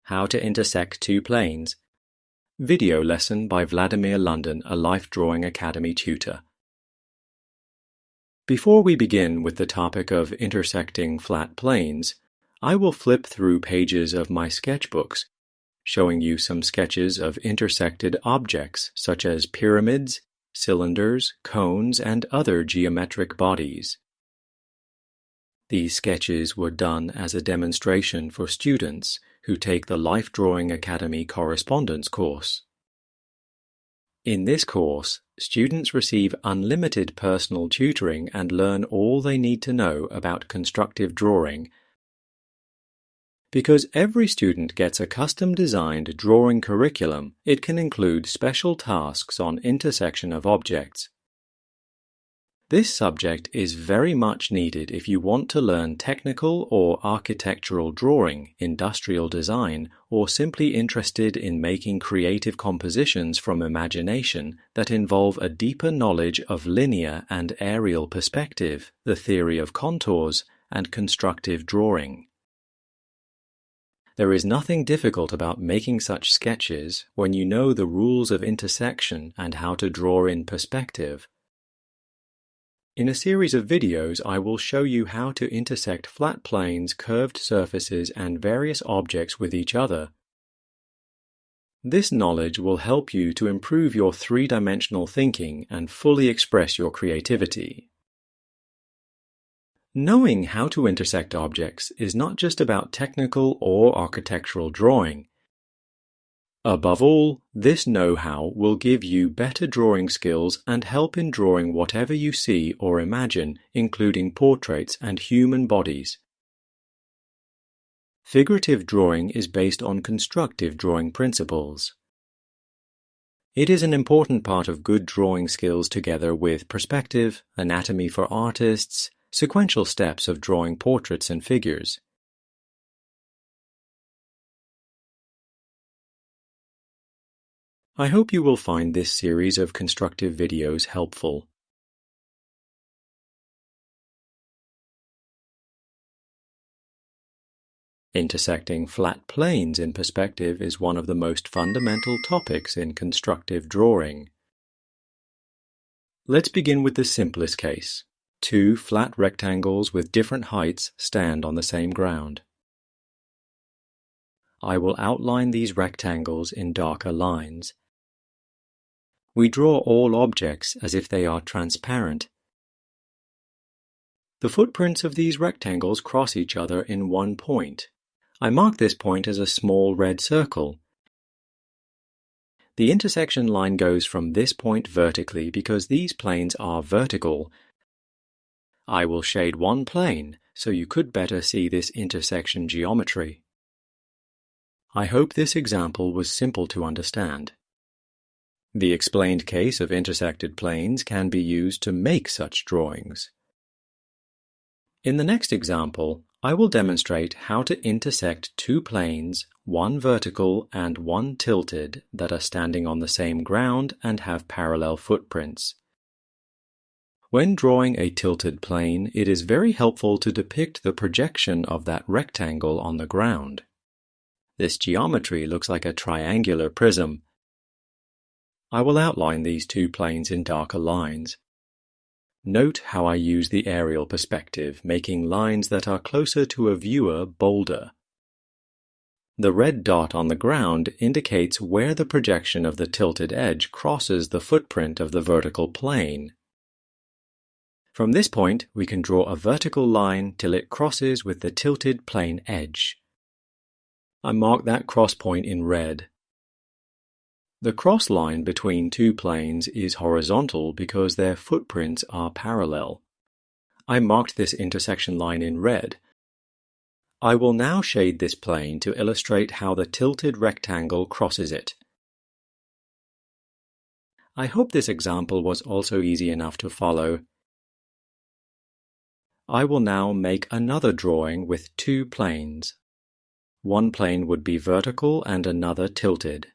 How to Intersect Two Planes. Video lesson by Vladimir London, a Life Drawing Academy tutor. Before we begin with the topic of intersecting flat planes, I will flip through pages of my sketchbooks, showing you some sketches of intersected objects such as pyramids, cylinders, cones, and other geometric bodies. These sketches were done as a demonstration for students who take the Life Drawing Academy Correspondence course. In this course, students receive unlimited personal tutoring and learn all they need to know about constructive drawing. Because every student gets a custom-designed drawing curriculum, it can include special tasks on intersection of objects. This subject is very much needed if you want to learn technical or architectural drawing, industrial design, or simply interested in making creative compositions from imagination that involve a deeper knowledge of linear and aerial perspective, the theory of contours, and constructive drawing. There is nothing difficult about making such sketches when you know the rules of intersection and how to draw in perspective. In a series of videos, I will show you how to intersect flat planes, curved surfaces, and various objects with each other. This knowledge will help you to improve your three-dimensional thinking and fully express your creativity. Knowing how to intersect objects is not just about technical or architectural drawing. Above all, this know-how will give you better drawing skills and help in drawing whatever you see or imagine, including portraits and human bodies. Figurative drawing is based on constructive drawing principles. It is an important part of good drawing skills together with perspective, anatomy for artists, sequential steps of drawing portraits and figures. I hope you will find this series of constructive videos helpful. Intersecting flat planes in perspective is one of the most fundamental topics in constructive drawing. Let's begin with the simplest case. Two flat rectangles with different heights stand on the same ground. I will outline these rectangles in darker lines. We draw all objects as if they are transparent. The footprints of these rectangles cross each other in one point. I mark this point as a small red circle. The intersection line goes from this point vertically because these planes are vertical. I will shade one plane so you could better see this intersection geometry. I hope this example was simple to understand. The explained case of intersected planes can be used to make such drawings. In the next example, I will demonstrate how to intersect two planes, one vertical and one tilted, that are standing on the same ground and have parallel footprints. When drawing a tilted plane, it is very helpful to depict the projection of that rectangle on the ground. This geometry looks like a triangular prism. I will outline these two planes in darker lines. Note how I use the aerial perspective, making lines that are closer to a viewer bolder. The red dot on the ground indicates where the projection of the tilted edge crosses the footprint of the vertical plane. From this point, we can draw a vertical line till it crosses with the tilted plane edge. I mark that cross point in red. The cross line between two planes is horizontal because their footprints are parallel. I marked this intersection line in red. I will now shade this plane to illustrate how the tilted rectangle crosses it. I hope this example was also easy enough to follow. I will now make another drawing with two planes. One plane would be vertical and another tilted.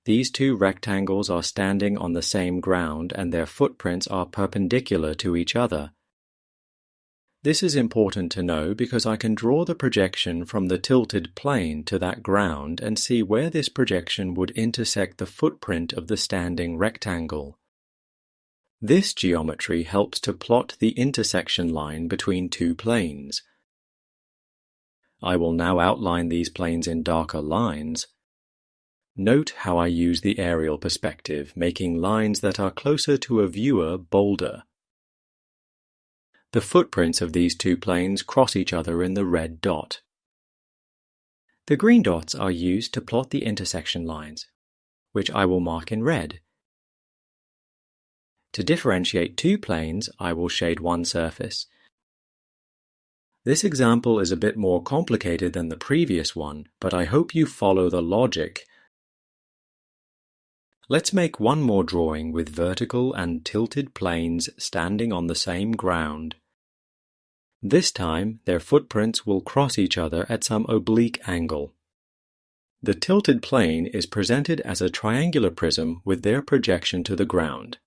These two rectangles are standing on the same ground and their footprints are perpendicular to each other. This is important to know because I can draw the projection from the tilted plane to that ground and see where this projection would intersect the footprint of the standing rectangle. This geometry helps to plot the intersection line between two planes. I will now outline these planes in darker lines. Note how I use the aerial perspective, making lines that are closer to a viewer bolder. The footprints of these two planes cross each other in the red dot. The green dots are used to plot the intersection lines, which I will mark in red. To differentiate two planes, I will shade one surface. This example is a bit more complicated than the previous one, but I hope you follow the logic. Let's make one more drawing with vertical and tilted planes standing on the same ground. This time, their footprints will cross each other at some oblique angle. The tilted plane is presented as a triangular prism with their projection to the ground.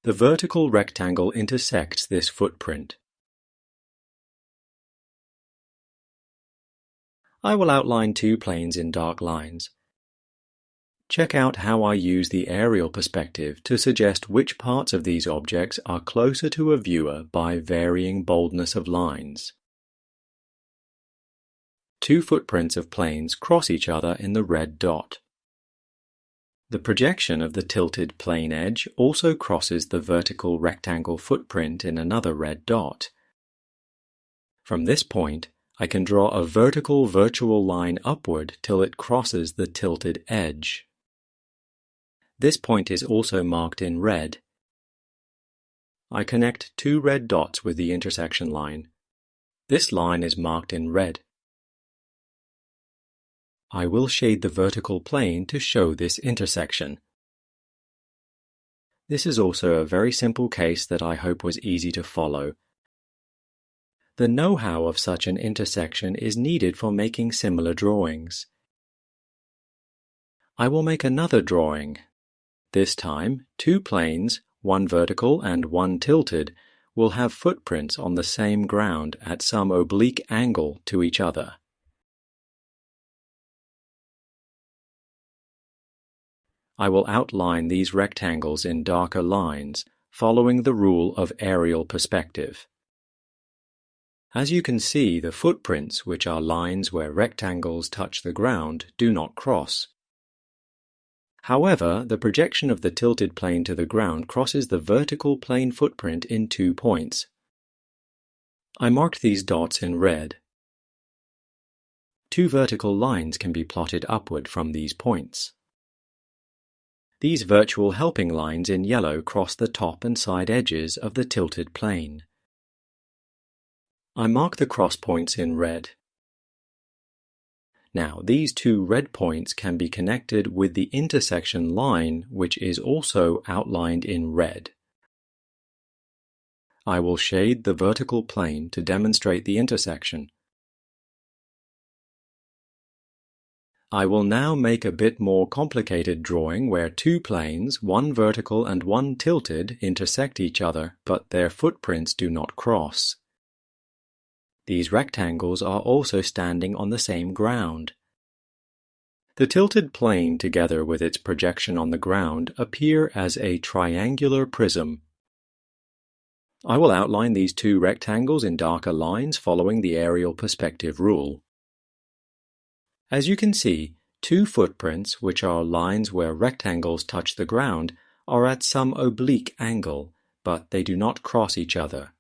The vertical rectangle intersects this footprint. I will outline two planes in dark lines. Check out how I use the aerial perspective to suggest which parts of these objects are closer to a viewer by varying boldness of lines. Two footprints of planes cross each other in the red dot. The projection of the tilted plane edge also crosses the vertical rectangle footprint in another red dot. From this point, I can draw a vertical virtual line upward till it crosses the tilted edge. This point is also marked in red. I connect two red dots with the intersection line. This line is marked in red. I will shade the vertical plane to show this intersection. This is also a very simple case that I hope was easy to follow. The know-how of such an intersection is needed for making similar drawings. I will make another drawing. This time, two planes, one vertical and one tilted, will have footprints on the same ground at some oblique angle to each other. I will outline these rectangles in darker lines, following the rule of aerial perspective. As you can see, the footprints, which are lines where rectangles touch the ground, do not cross. However, the projection of the tilted plane to the ground crosses the vertical plane footprint in 2 points. I marked these dots in red. Two vertical lines can be plotted upward from these points. These virtual helping lines in yellow cross the top and side edges of the tilted plane. I mark the cross points in red. Now, these two red points can be connected with the intersection line, which is also outlined in red. I will shade the vertical plane to demonstrate the intersection. I will now make a bit more complicated drawing where two planes, one vertical and one tilted, intersect each other, but their footprints do not cross. These rectangles are also standing on the same ground. The tilted plane, together with its projection on the ground, appear as a triangular prism. I will outline these two rectangles in darker lines following the aerial perspective rule. As you can see, two footprints, which are lines where rectangles touch the ground, are at some oblique angle, but they do not cross each other.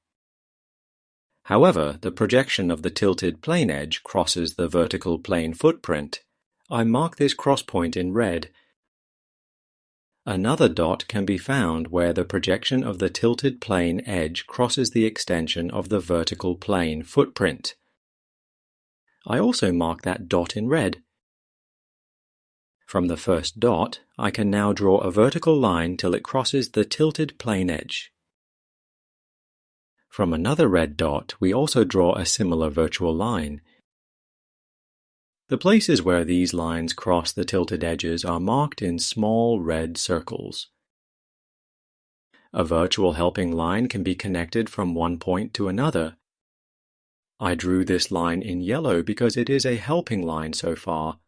However, the projection of the tilted plane edge crosses the vertical plane footprint. I mark this cross point in red. Another dot can be found where the projection of the tilted plane edge crosses the extension of the vertical plane footprint. I also mark that dot in red. From the first dot, I can now draw a vertical line till it crosses the tilted plane edge. From another red dot, we also draw a similar virtual line. The places where these lines cross the tilted edges are marked in small red circles. A virtual helping line can be connected from one point to another. I drew this line in yellow because it is a helping line so far.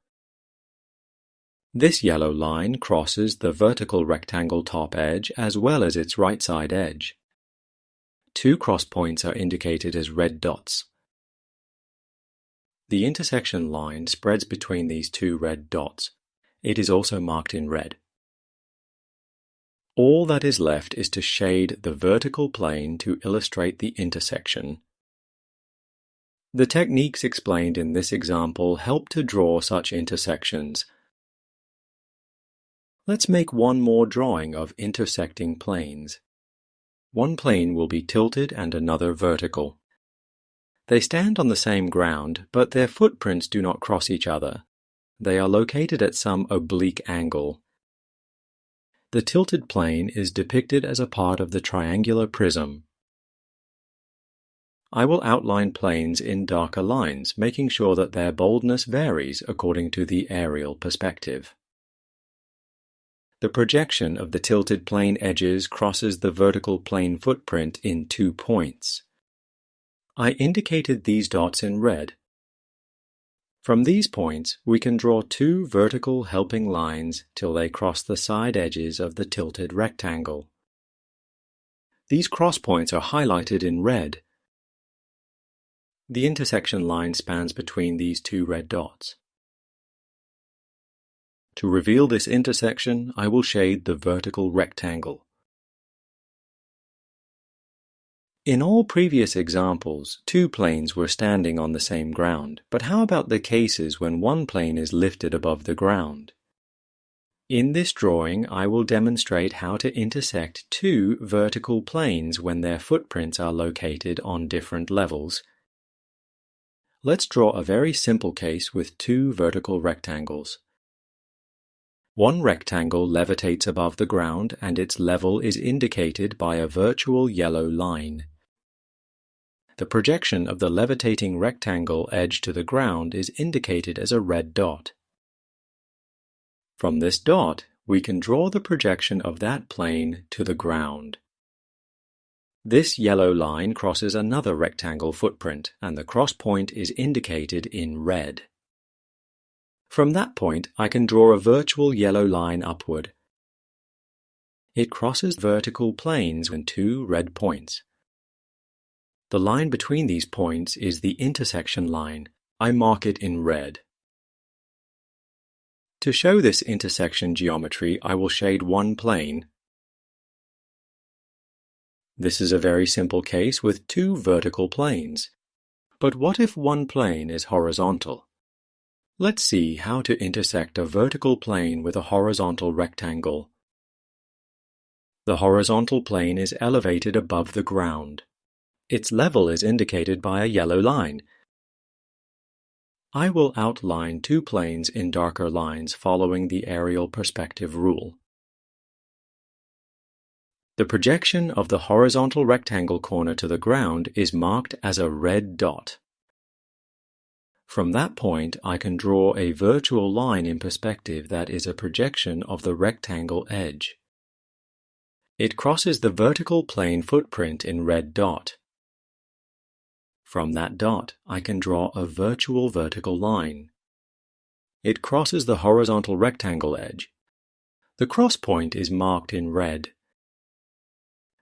This yellow line crosses the vertical rectangle top edge as well as its right side edge. Two cross points are indicated as red dots. The intersection line spreads between these two red dots. It is also marked in red. All that is left is to shade the vertical plane to illustrate the intersection. The techniques explained in this example help to draw such intersections. Let's make one more drawing of intersecting planes. One plane will be tilted and another vertical. They stand on the same ground, but their footprints do not cross each other. They are located at some oblique angle. The tilted plane is depicted as a part of the triangular prism. I will outline planes in darker lines, making sure that their boldness varies according to the aerial perspective. The projection of the tilted plane edges crosses the vertical plane footprint in 2 points. I indicated these dots in red. From these points, we can draw 2 vertical helping lines till they cross the side edges of the tilted rectangle. These cross points are highlighted in red. The intersection line spans between these 2 red dots. To reveal this intersection, I will shade the vertical rectangle. In all previous examples, 2 planes were standing on the same ground, but how about the cases when one plane is lifted above the ground? In this drawing, I will demonstrate how to intersect 2 vertical planes when their footprints are located on different levels. Let's draw a very simple case with 2 vertical rectangles. One rectangle levitates above the ground and its level is indicated by a virtual yellow line. The projection of the levitating rectangle edge to the ground is indicated as a red dot. From this dot, we can draw the projection of that plane to the ground. This yellow line crosses another rectangle footprint, and the cross point is indicated in red. From that point, I can draw a virtual yellow line upward. It crosses vertical planes in 2 red points. The line between these points is the intersection line. I mark it in red. To show this intersection geometry, I will shade one plane. This is a very simple case with 2 vertical planes. But what if one plane is horizontal? Let's see how to intersect a vertical plane with a horizontal rectangle. The horizontal plane is elevated above the ground. Its level is indicated by a yellow line. I will outline 2 planes in darker lines following the aerial perspective rule. The projection of the horizontal rectangle corner to the ground is marked as a red dot. From that point, I can draw a virtual line in perspective that is a projection of the rectangle edge. It crosses the vertical plane footprint in red dot. From that dot, I can draw a virtual vertical line. It crosses the horizontal rectangle edge. The cross point is marked in red.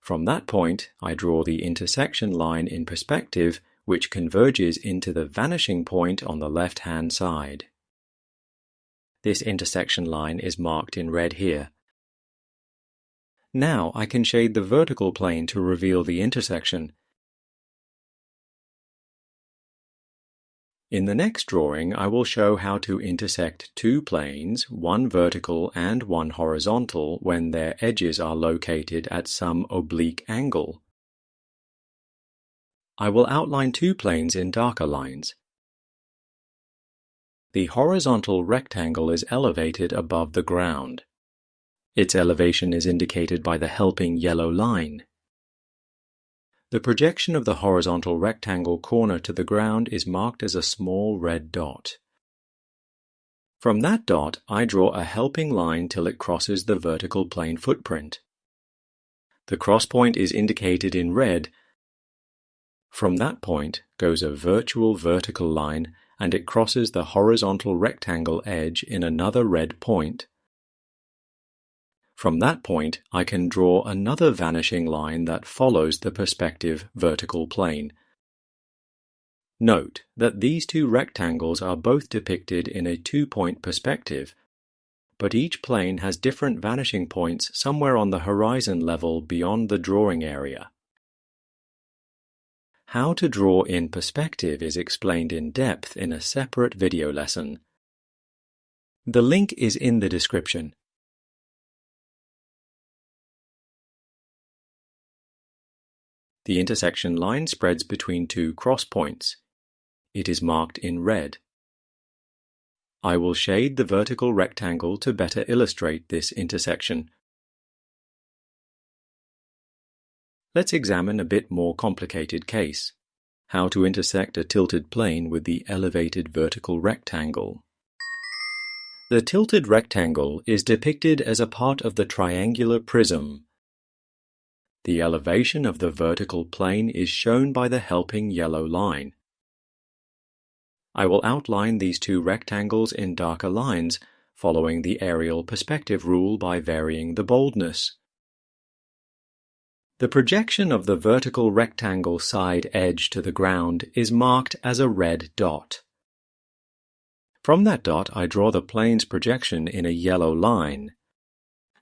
From that point, I draw the intersection line in perspective, which converges into the vanishing point on the left-hand side. This intersection line is marked in red here. Now I can shade the vertical plane to reveal the intersection. In the next drawing, I will show how to intersect 2 planes, one vertical and one horizontal, when their edges are located at some oblique angle. I will outline 2 planes in darker lines. The horizontal rectangle is elevated above the ground. Its elevation is indicated by the helping yellow line. The projection of the horizontal rectangle corner to the ground is marked as a small red dot. From that dot, I draw a helping line till it crosses the vertical plane footprint. The cross point is indicated in red. From that point goes a virtual vertical line, and it crosses the horizontal rectangle edge in another red point. From that point, I can draw another vanishing line that follows the perspective vertical plane. Note that these two rectangles are both depicted in a two-point perspective, but each plane has different vanishing points somewhere on the horizon level beyond the drawing area. How to draw in perspective is explained in depth in a separate video lesson. The link is in the description. The intersection line spreads between two cross points. It is marked in red. I will shade the vertical rectangle to better illustrate this intersection. Let's examine a bit more complicated case: how to intersect a tilted plane with the elevated vertical rectangle. The tilted rectangle is depicted as a part of the triangular prism. The elevation of the vertical plane is shown by the helping yellow line. I will outline these two rectangles in darker lines, following the aerial perspective rule by varying the boldness. The projection of the vertical rectangle side edge to the ground is marked as a red dot. From that dot, I draw the plane's projection in a yellow line.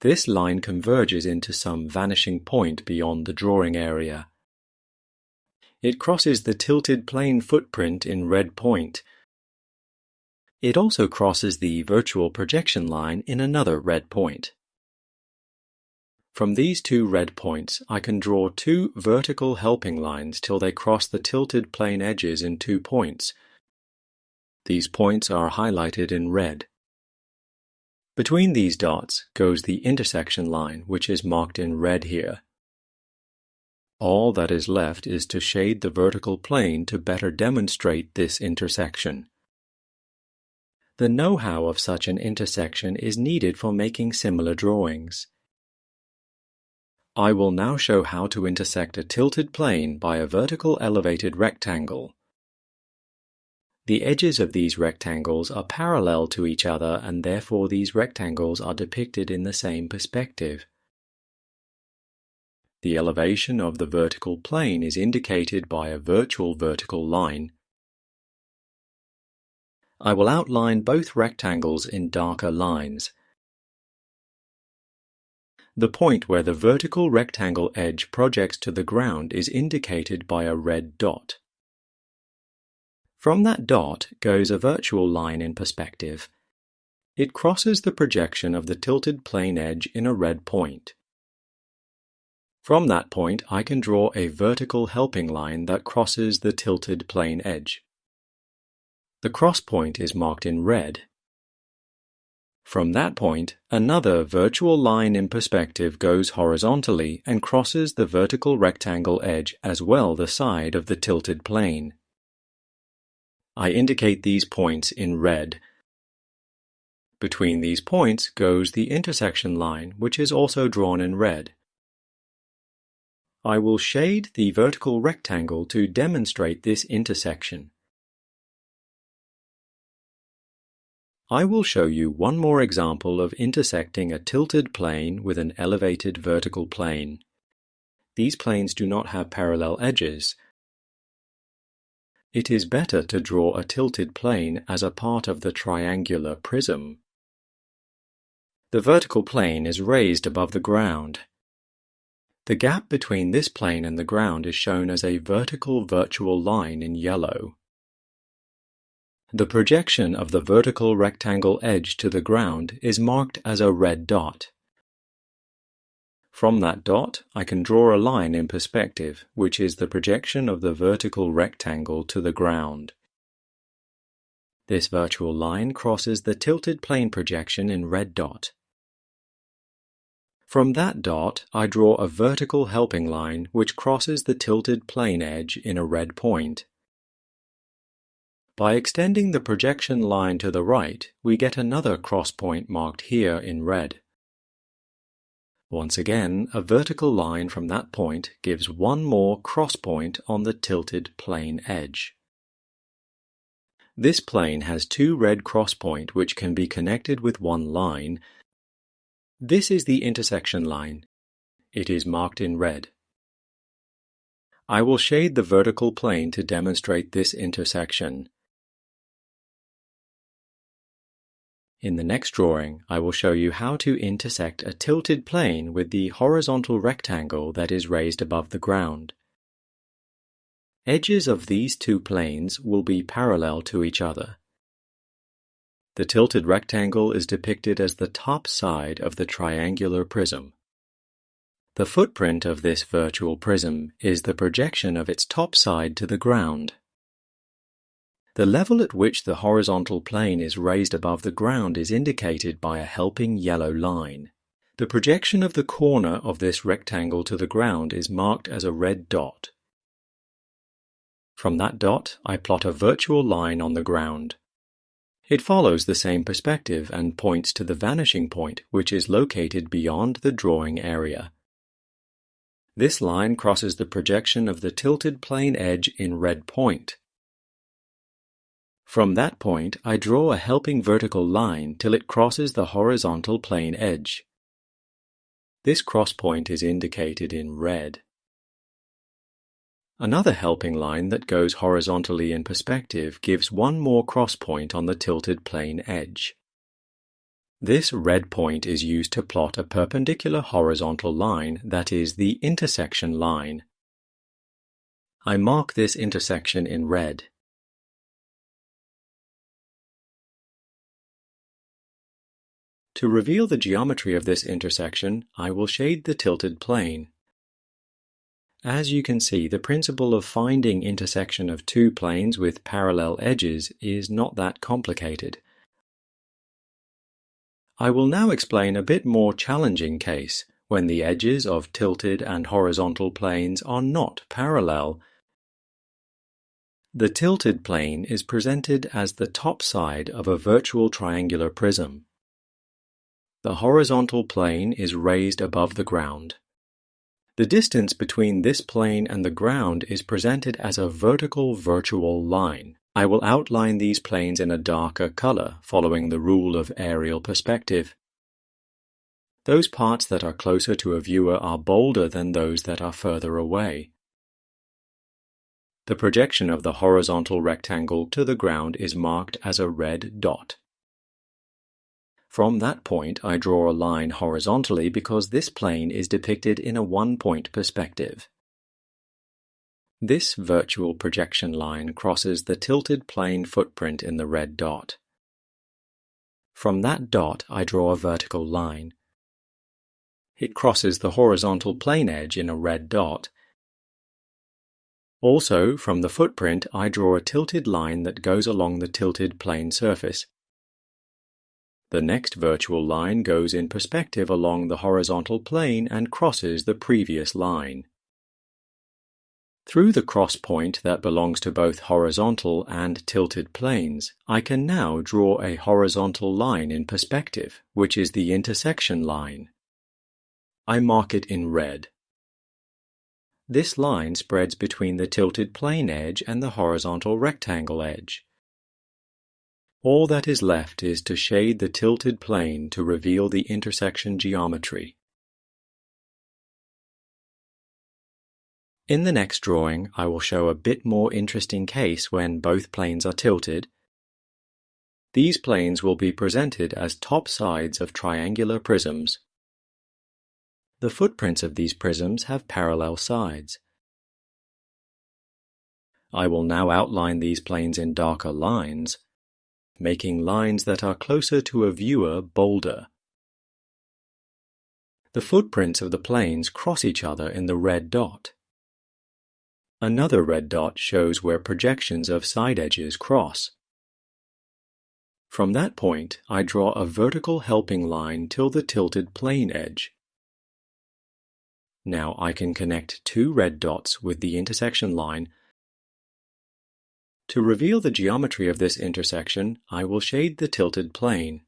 This line converges into some vanishing point beyond the drawing area. It crosses the tilted plane footprint in red point. It also crosses the virtual projection line in another red point. From these two red points, I can draw two vertical helping lines till they cross the tilted plane edges in 2 points. These points are highlighted in red. Between these dots goes the intersection line, which is marked in red here. All that is left is to shade the vertical plane to better demonstrate this intersection. The know-how of such an intersection is needed for making similar drawings. I will now show how to intersect a tilted plane by a vertical elevated rectangle. The edges of these rectangles are parallel to each other, and therefore these rectangles are depicted in the same perspective. The elevation of the vertical plane is indicated by a virtual vertical line. I will outline both rectangles in darker lines. The point where the vertical rectangle edge projects to the ground is indicated by a red dot. From that dot goes a virtual line in perspective. It crosses the projection of the tilted plane edge in a red point. From that point, I can draw a vertical helping line that crosses the tilted plane edge. The cross point is marked in red. From that point, another virtual line in perspective goes horizontally and crosses the vertical rectangle edge as well the side of the tilted plane. I indicate these points in red. Between these points goes the intersection line, which is also drawn in red. I will shade the vertical rectangle to demonstrate this intersection. I will show you one more example of intersecting a tilted plane with an elevated vertical plane. These planes do not have parallel edges. It is better to draw a tilted plane as a part of the triangular prism. The vertical plane is raised above the ground. The gap between this plane and the ground is shown as a vertical virtual line in yellow. The projection of the vertical rectangle edge to the ground is marked as a red dot. From that dot, I can draw a line in perspective, which is the projection of the vertical rectangle to the ground. This virtual line crosses the tilted plane projection in red dot. From that dot, I draw a vertical helping line which crosses the tilted plane edge in a red point. By extending the projection line to the right, we get another cross point marked here in red. Once again, a vertical line from that point gives one more cross point on the tilted plane edge. This plane has two red cross points which can be connected with one line. This is the intersection line. It is marked in red. I will shade the vertical plane to demonstrate this intersection. In the next drawing, I will show you how to intersect a tilted plane with the horizontal rectangle that is raised above the ground. Edges of these two planes will be parallel to each other. The tilted rectangle is depicted as the top side of the triangular prism. The footprint of this virtual prism is the projection of its top side to the ground. The level at which the horizontal plane is raised above the ground is indicated by a helping yellow line. The projection of the corner of this rectangle to the ground is marked as a red dot. From that dot, I plot a virtual line on the ground. It follows the same perspective and points to the vanishing point, which is located beyond the drawing area. This line crosses the projection of the tilted plane edge in red point. From that point, I draw a helping vertical line till it crosses the horizontal plane edge. This cross point is indicated in red. Another helping line that goes horizontally in perspective gives one more cross point on the tilted plane edge. This red point is used to plot a perpendicular horizontal line that is the intersection line. I mark this intersection in red. To reveal the geometry of this intersection, I will shade the tilted plane. As you can see, the principle of finding intersection of two planes with parallel edges is not that complicated. I will now explain a bit more challenging case when the edges of tilted and horizontal planes are not parallel. The tilted plane is presented as the top side of a virtual triangular prism. The horizontal plane is raised above the ground. The distance between this plane and the ground is presented as a vertical virtual line. I will outline these planes in a darker color, following the rule of aerial perspective. Those parts that are closer to a viewer are bolder than those that are further away. The projection of the horizontal rectangle to the ground is marked as a red dot. From that point, I draw a line horizontally because this plane is depicted in a one-point perspective. This virtual projection line crosses the tilted plane footprint in the red dot. From that dot, I draw a vertical line. It crosses the horizontal plane edge in a red dot. Also, from the footprint, I draw a tilted line that goes along the tilted plane surface. The next virtual line goes in perspective along the horizontal plane and crosses the previous line. Through the cross point that belongs to both horizontal and tilted planes, I can now draw a horizontal line in perspective, which is the intersection line. I mark it in red. This line spreads between the tilted plane edge and the horizontal rectangle edge. All that is left is to shade the tilted plane to reveal the intersection geometry. In the next drawing, I will show a bit more interesting case when both planes are tilted. These planes will be presented as top sides of triangular prisms. The footprints of these prisms have parallel sides. I will now outline these planes in darker lines, making lines that are closer to a viewer bolder. The footprints of the planes cross each other in the red dot. Another red dot shows where projections of side edges cross. From that point, I draw a vertical helping line till the tilted plane edge. Now I can connect two red dots with the intersection line. To reveal the geometry of this intersection, I will shade the tilted plane.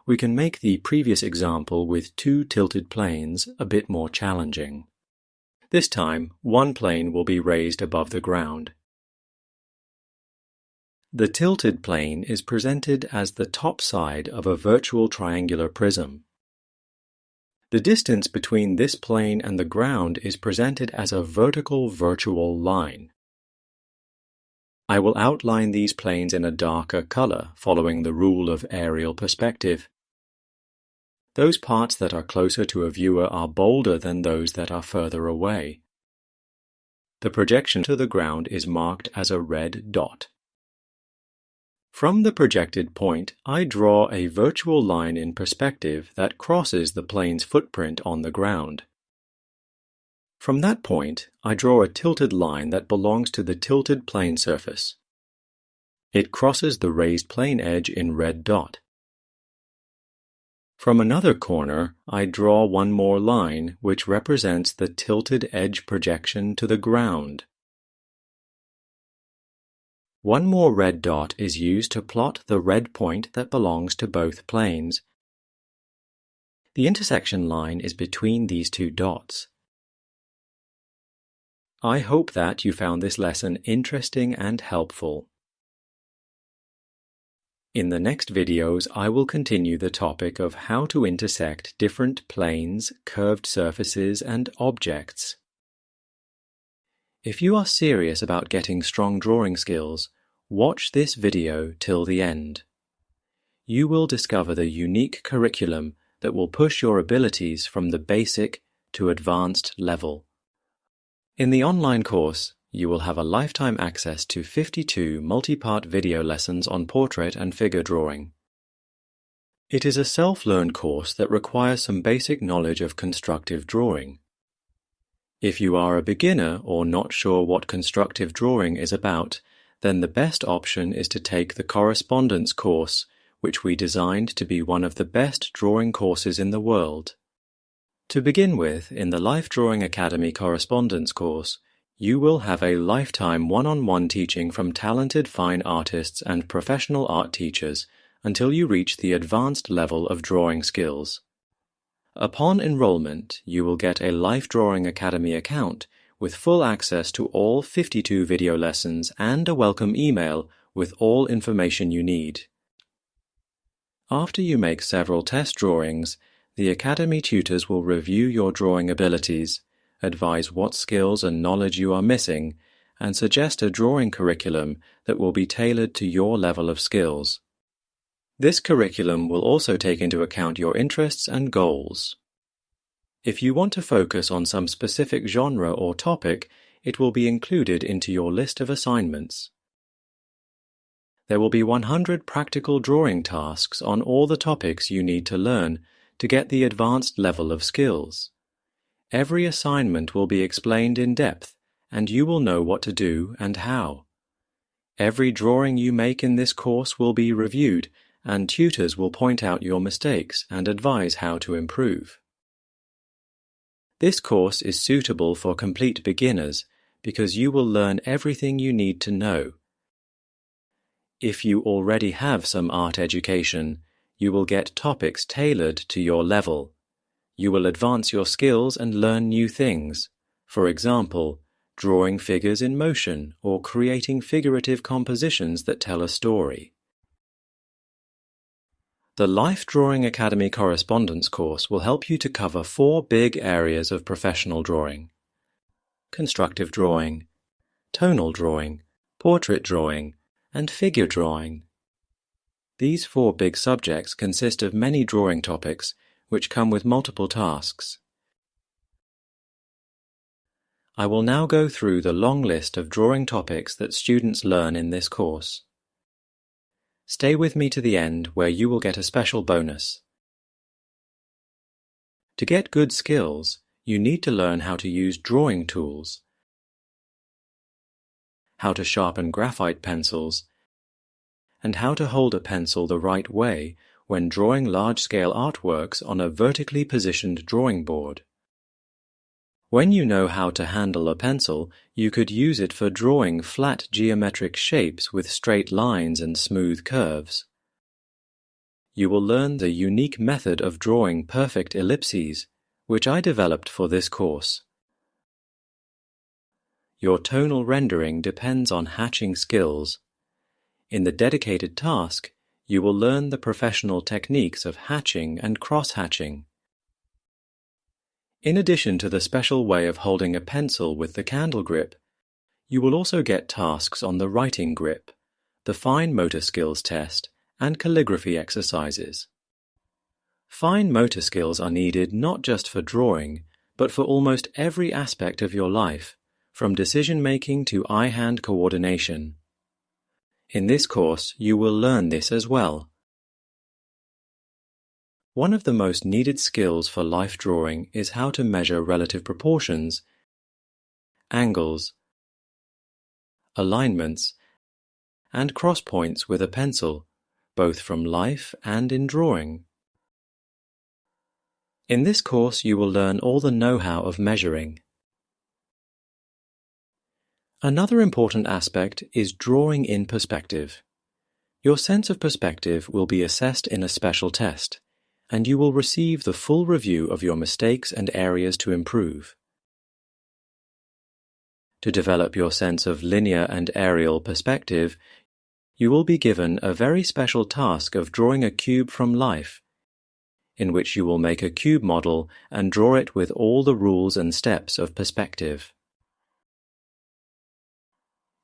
we can make the previous example with two tilted planes a bit more challenging. This time, one plane will be raised above the ground. The tilted plane is presented as the top side of a virtual triangular prism. The distance between this plane and the ground is presented as a vertical virtual line. I will outline these planes in a darker color following the rule of aerial perspective. Those parts that are closer to a viewer are bolder than those that are further away. The projection to the ground is marked as a red dot. From the projected point, I draw a virtual line in perspective that crosses the plane's footprint on the ground. From that point, I draw a tilted line that belongs to the tilted plane surface. It crosses the raised plane edge in red dot. From another corner, I draw one more line which represents the tilted edge projection to the ground. One more red dot is used to plot the red point that belongs to both planes. The intersection line is between these two dots. I hope that you found this lesson interesting and helpful. In the next videos, I will continue the topic of how to intersect different planes, curved surfaces, and objects. If you are serious about getting strong drawing skills, watch this video till the end. You will discover the unique curriculum that will push your abilities from the basic to advanced level. In the online course, you will have a lifetime access to 52 multi-part video lessons on portrait and figure drawing. It is a self-learned course that requires some basic knowledge of constructive drawing. If you are a beginner or not sure what constructive drawing is about, then the best option is to take the Correspondence course, which we designed to be one of the best drawing courses in the world. To begin with, in the Life Drawing Academy Correspondence course, you will have a lifetime one-on-one teaching from talented fine artists and professional art teachers until you reach the advanced level of drawing skills. Upon enrollment, you will get a Life Drawing Academy account with full access to all 52 video lessons and a welcome email with all information you need. After you make several test drawings, the Academy tutors will review your drawing abilities, advise what skills and knowledge you are missing, and suggest a drawing curriculum that will be tailored to your level of skills. This curriculum will also take into account your interests and goals. If you want to focus on some specific genre or topic, it will be included into your list of assignments. There will be 100 practical drawing tasks on all the topics you need to learn to get the advanced level of skills. Every assignment will be explained in depth, and you will know what to do and how. Every drawing you make in this course will be reviewed, and tutors will point out your mistakes and advise how to improve. This course is suitable for complete beginners because you will learn everything you need to know. If you already have some art education, you will get topics tailored to your level. You will advance your skills and learn new things. For example, drawing figures in motion or creating figurative compositions that tell a story. The Life Drawing Academy Correspondence course will help you to cover 4 big areas of professional drawing: constructive drawing, tonal drawing, portrait drawing, and figure drawing. These 4 big subjects consist of many drawing topics, which come with multiple tasks. I will now go through the long list of drawing topics that students learn in this course. Stay with me to the end, where you will get a special bonus. To get good skills, you need to learn how to use drawing tools, how to sharpen graphite pencils, and how to hold a pencil the right way when drawing large-scale artworks on a vertically positioned drawing board. When you know how to handle a pencil, you could use it for drawing flat geometric shapes with straight lines and smooth curves. you will learn the unique method of drawing perfect ellipses, which I developed for this course. Your tonal rendering depends on hatching skills. In the dedicated task, you will learn the professional techniques of hatching and cross-hatching. In addition to the special way of holding a pencil with the candle grip, you will also get tasks on the writing grip, the fine motor skills test, and calligraphy exercises. Fine motor skills are needed not just for drawing, but for almost every aspect of your life, from decision-making to eye-hand coordination. In this course, you will learn this as well. One of the most needed skills for life drawing is how to measure relative proportions, angles, alignments, and cross points with a pencil, both from life and in drawing. In this course, you will learn all the know-how of measuring. Another important aspect is drawing in perspective. Your sense of perspective will be assessed in a special test, and you will receive the full review of your mistakes and areas to improve. To develop your sense of linear and aerial perspective, you will be given a very special task of drawing a cube from life, in which you will make a cube model and draw it with all the rules and steps of perspective.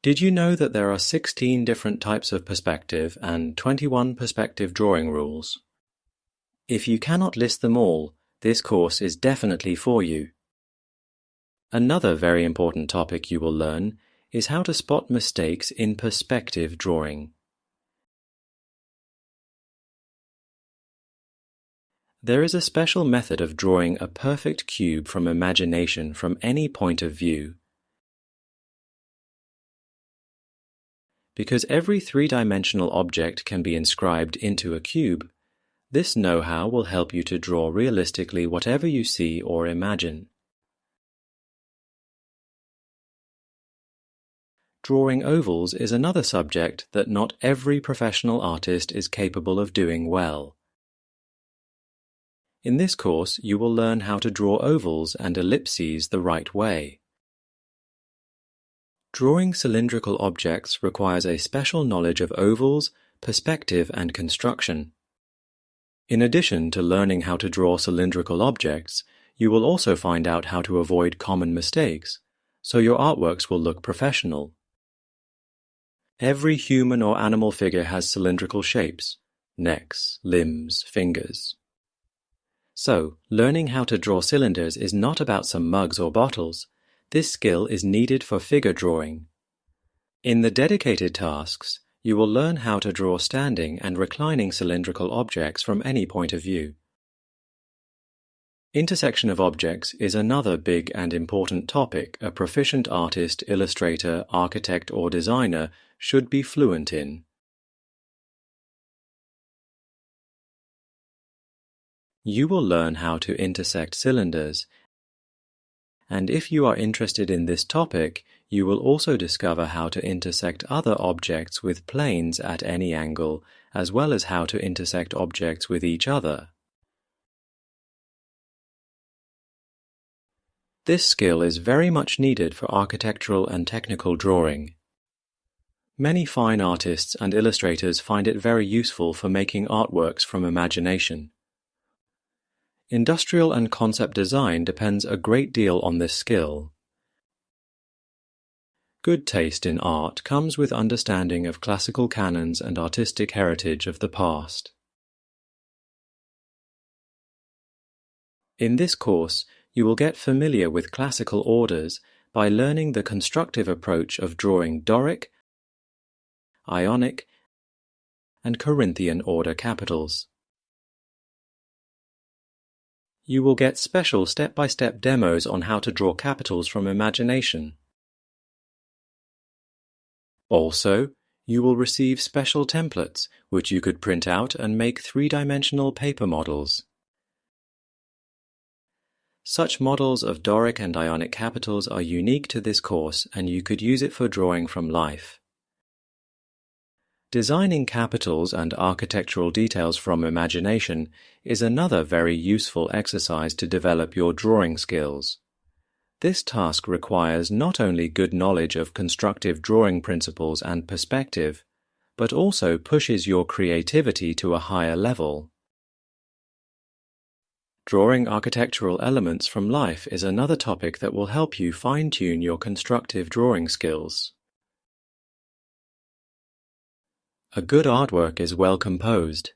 Did you know that there are 16 different types of perspective and 21 perspective drawing rules? If you cannot list them all, this course is definitely for you. Another very important topic you will learn is how to spot mistakes in perspective drawing. There is a special method of drawing a perfect cube from imagination from any point of view. Because every three-dimensional object can be inscribed into a cube, this know-how will help you to draw realistically whatever you see or imagine. Drawing ovals is another subject that not every professional artist is capable of doing well. In this course, you will learn how to draw ovals and ellipses the right way. Drawing cylindrical objects requires a special knowledge of ovals, perspective, and construction. In addition to learning how to draw cylindrical objects, you will also find out how to avoid common mistakes, so your artworks will look professional. Every human or animal figure has cylindrical shapes, necks, limbs, fingers. So, learning how to draw cylinders is not about some mugs or bottles. This skill is needed for figure drawing. In the dedicated tasks, you will learn how to draw standing and reclining cylindrical objects from any point of view. Intersection of objects is another big and important topic a proficient artist, illustrator, architect, or designer should be fluent in. You will learn how to intersect cylinders, and if you are interested in this topic, you will also discover how to intersect other objects with planes at any angle, as well as how to intersect objects with each other. This skill is very much needed for architectural and technical drawing. Many fine artists and illustrators find it very useful for making artworks from imagination. Industrial and concept design depends a great deal on this skill. Good taste in art comes with understanding of classical canons and artistic heritage of the past. In this course, you will get familiar with classical orders by learning the constructive approach of drawing Doric, Ionic, and Corinthian order capitals. You will get special step-by-step demos on how to draw capitals from imagination. Also, you will receive special templates, which you could print out and make three-dimensional paper models. Such models of Doric and Ionic capitals are unique to this course, and you could use it for drawing from life. Designing capitals and architectural details from imagination is another very useful exercise to develop your drawing skills. This task requires not only good knowledge of constructive drawing principles and perspective, but also pushes your creativity to a higher level. Drawing architectural elements from life is another topic that will help you fine-tune your constructive drawing skills. A good artwork is well composed.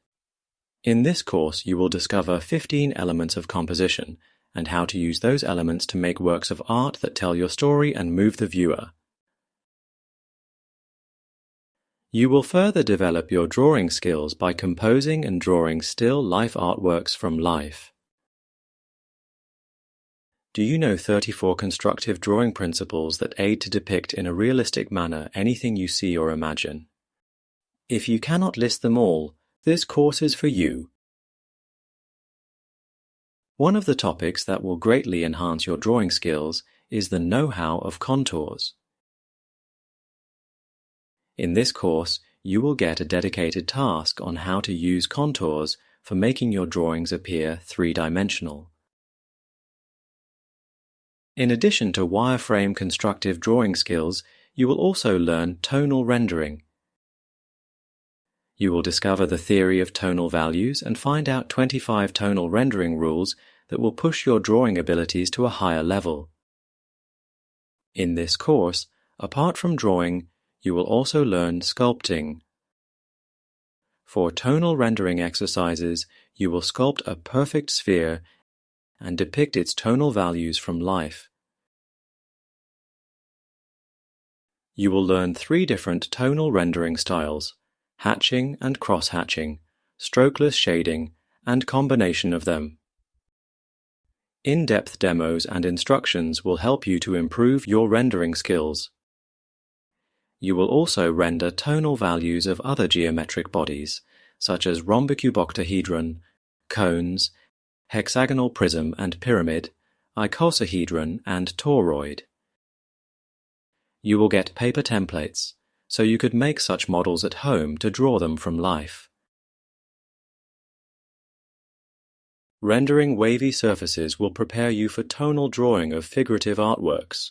In this course, you will discover 15 elements of composition and how to use those elements to make works of art that tell your story and move the viewer. You will further develop your drawing skills by composing and drawing still life artworks from life. Do you know 34 constructive drawing principles that aid to depict in a realistic manner anything you see or imagine? If you cannot list them all, this course is for you. One of the topics that will greatly enhance your drawing skills is the know-how of contours. In this course, you will get a dedicated task on how to use contours for making your drawings appear three-dimensional. In addition to wireframe constructive drawing skills, you will also learn tonal rendering. You will discover the theory of tonal values and find out 25 tonal rendering rules that will push your drawing abilities to a higher level. In this course, apart from drawing, you will also learn sculpting. For tonal rendering exercises, you will sculpt a perfect sphere and depict its tonal values from life. You will learn 3 different tonal rendering styles: hatching and cross-hatching, strokeless shading, and combination of them. In-depth demos and instructions will help you to improve your rendering skills. You will also render tonal values of other geometric bodies, such as rhombicuboktahedron, cones, hexagonal prism and pyramid, icosahedron, and toroid. You will get paper templates, so you could make such models at home to draw them from life. Rendering wavy surfaces will prepare you for tonal drawing of figurative artworks.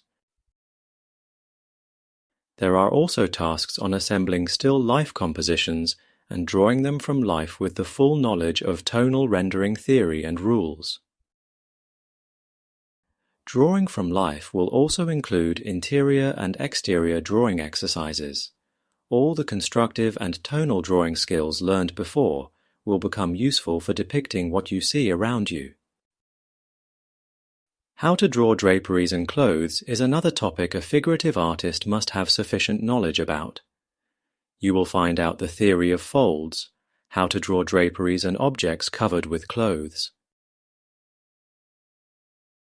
There are also tasks on assembling still life compositions and drawing them from life with the full knowledge of tonal rendering theory and rules. Drawing from life will also include interior and exterior drawing exercises. All the constructive and tonal drawing skills learned before will become useful for depicting what you see around you. How to draw draperies and clothes is another topic a figurative artist must have sufficient knowledge about. You will find out the theory of folds, how to draw draperies and objects covered with clothes.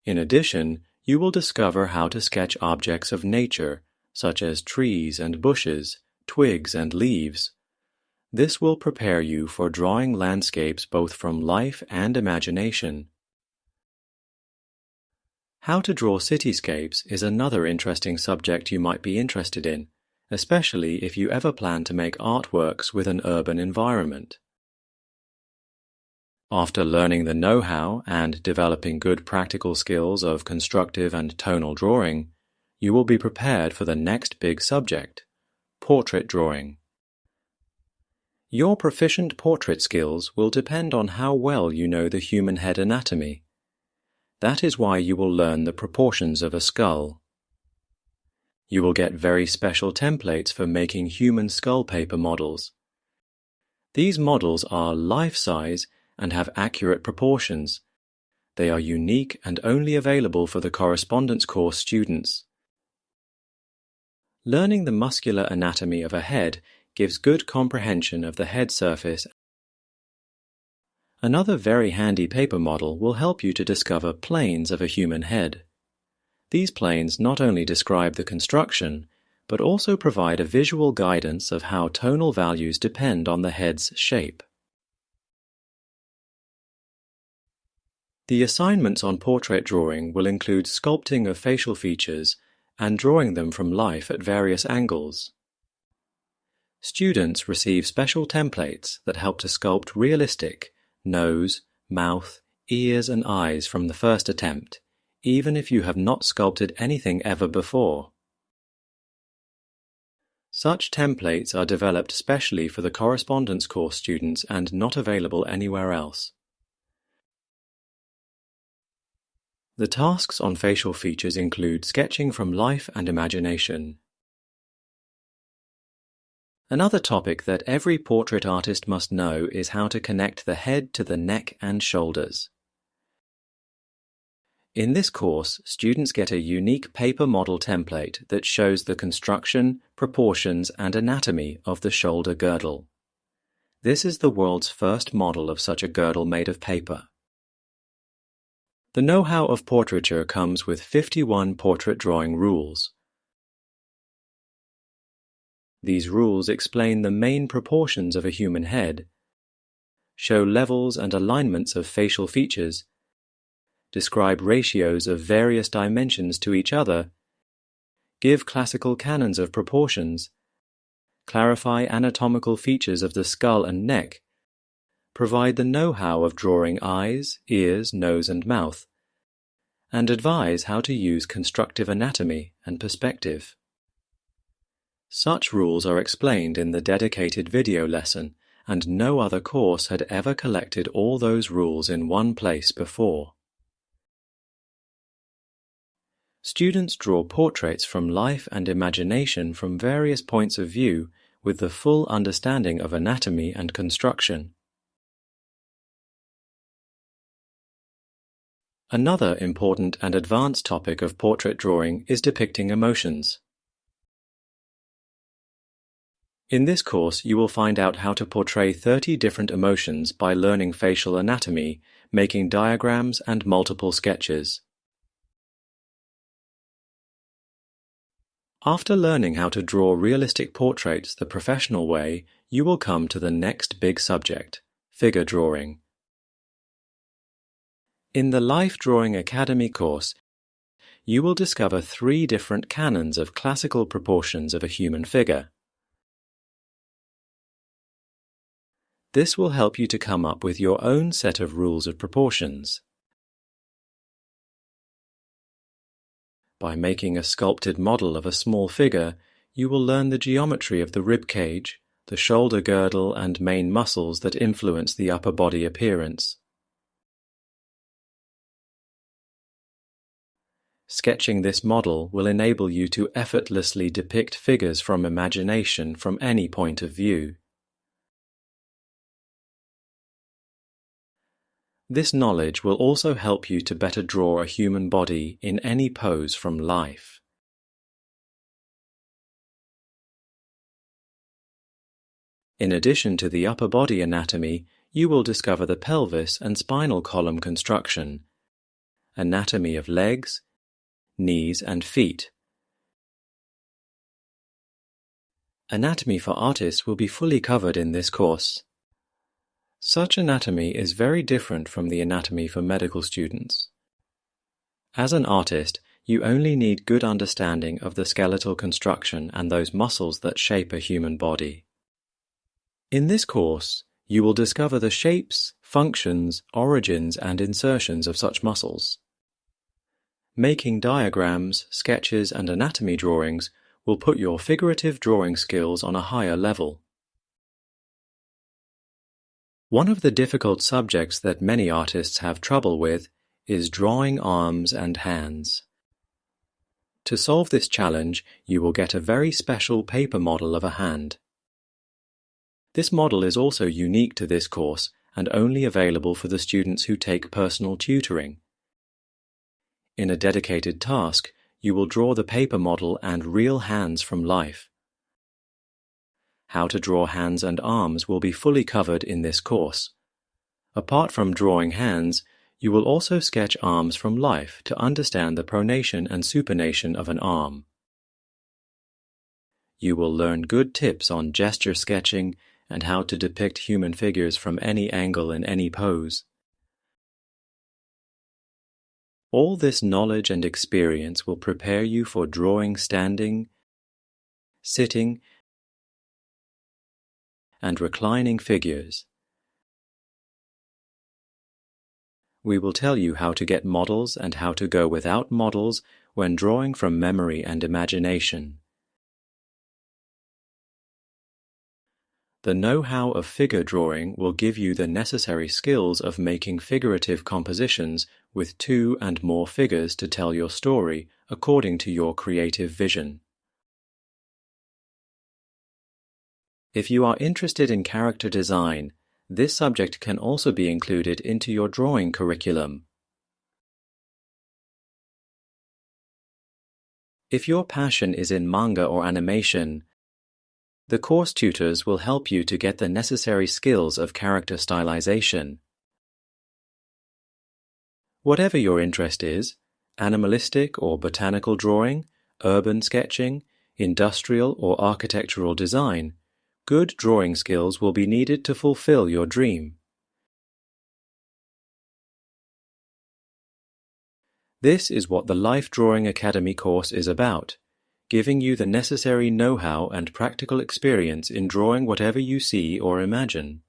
In addition, you will discover how to sketch objects of nature, such as trees and bushes, twigs and leaves. This will prepare you for drawing landscapes both from life and imagination. How to draw cityscapes is another interesting subject you might be interested in, especially if you ever plan to make artworks with an urban environment. After learning the know-how and developing good practical skills of constructive and tonal drawing, you will be prepared for the next big subject, portrait drawing. Your proficient portrait skills will depend on how well you know the human head anatomy. That is why you will learn the proportions of a skull. You will get very special templates for making human skull paper models. These models are life-size and have accurate proportions. They are unique and only available for the Correspondence course students. Learning the muscular anatomy of a head gives good comprehension of the head surface. Another very handy paper model will help you to discover planes of a human head. These planes not only describe the construction, but also provide a visual guidance of how tonal values depend on the head's shape. The assignments on portrait drawing will include sculpting of facial features and drawing them from life at various angles. Students receive special templates that help to sculpt realistic nose, mouth, ears and eyes from the first attempt, even if you have not sculpted anything ever before. Such templates are developed specially for the Correspondence course students and not available anywhere else. The tasks on facial features include sketching from life and imagination. Another topic that every portrait artist must know is how to connect the head to the neck and shoulders. In this course, students get a unique paper model template that shows the construction, proportions, and anatomy of the shoulder girdle. This is the world's first model of such a girdle made of paper. The know-how of portraiture comes with 51 portrait drawing rules. These rules explain the main proportions of a human head, show levels and alignments of facial features, describe ratios of various dimensions to each other, give classical canons of proportions, clarify anatomical features of the skull and neck, provide the know-how of drawing eyes, ears, nose and mouth, and advise how to use constructive anatomy and perspective. Such rules are explained in the dedicated video lesson, and no other course had ever collected all those rules in one place before. Students draw portraits from life and imagination from various points of view with the full understanding of anatomy and construction. Another important and advanced topic of portrait drawing is depicting emotions. In this course, you will find out how to portray 30 different emotions by learning facial anatomy, making diagrams and multiple sketches. After learning how to draw realistic portraits the professional way, you will come to the next big subject, figure drawing. In the Life Drawing Academy course, you will discover 3 different canons of classical proportions of a human figure. This will help you to come up with your own set of rules of proportions. By making a sculpted model of a small figure, you will learn the geometry of the rib cage, the shoulder girdle and main muscles that influence the upper body appearance. Sketching this model will enable you to effortlessly depict figures from imagination from any point of view. This knowledge will also help you to better draw a human body in any pose from life. In addition to the upper body anatomy, you will discover the pelvis and spinal column construction, anatomy of legs, knees and feet. Anatomy for artists will be fully covered in this course. Such anatomy is very different from the anatomy for medical students. As an artist, you only need good understanding of the skeletal construction and those muscles that shape a human body. In this course, you will discover the shapes, functions, origins and insertions of such muscles. Making diagrams, sketches and anatomy drawings will put your figurative drawing skills on a higher level. One of the difficult subjects that many artists have trouble with is drawing arms and hands. To solve this challenge, you will get a very special paper model of a hand. This model is also unique to this course and only available for the students who take personal tutoring. In a dedicated task, you will draw the paper model and real hands from life. How to draw hands and arms will be fully covered in this course. Apart from drawing hands, you will also sketch arms from life to understand the pronation and supination of an arm. You will learn good tips on gesture sketching and how to depict human figures from any angle in any pose. All this knowledge and experience will prepare you for drawing standing, sitting, and reclining figures. We will tell you how to get models and how to go without models when drawing from memory and imagination. The know-how of figure drawing will give you the necessary skills of making figurative compositions with 2 and more figures to tell your story according to your creative vision. If you are interested in character design, this subject can also be included into your drawing curriculum. If your passion is in manga or animation, the course tutors will help you to get the necessary skills of character stylization. Whatever your interest is, animalistic or botanical drawing, urban sketching, industrial or architectural design, good drawing skills will be needed to fulfill your dream. This is what the Life Drawing Academy course is about, giving you the necessary know-how and practical experience in drawing whatever you see or imagine.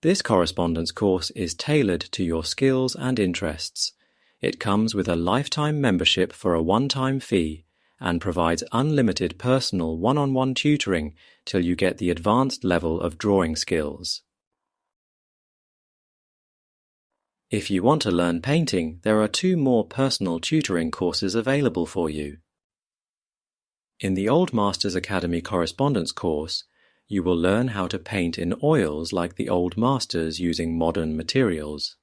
This correspondence course is tailored to your skills and interests. It comes with a lifetime membership for a one-time fee and provides unlimited personal one-on-one tutoring till you get the advanced level of drawing skills. If you want to learn painting, there are 2 more personal tutoring courses available for you. In the Old Masters Academy Correspondence course, you will learn how to paint in oils like the Old Masters using modern materials.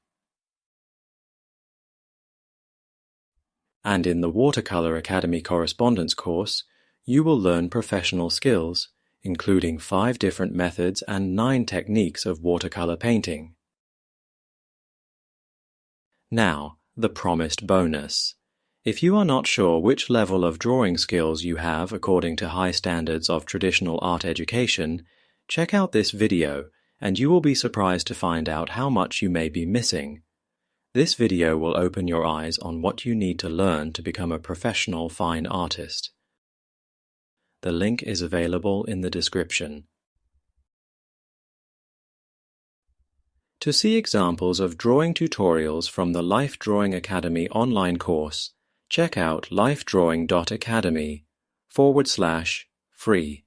And in the Watercolor Academy Correspondence course, you will learn professional skills, including 5 different methods and 9 techniques of watercolor painting. Now, the promised bonus. If you are not sure which level of drawing skills you have according to high standards of traditional art education, check out this video and you will be surprised to find out how much you may be missing. This video will open your eyes on what you need to learn to become a professional fine artist. The link is available in the description. To see examples of drawing tutorials from the Life Drawing Academy online course, check out lifedrawing.academy/free.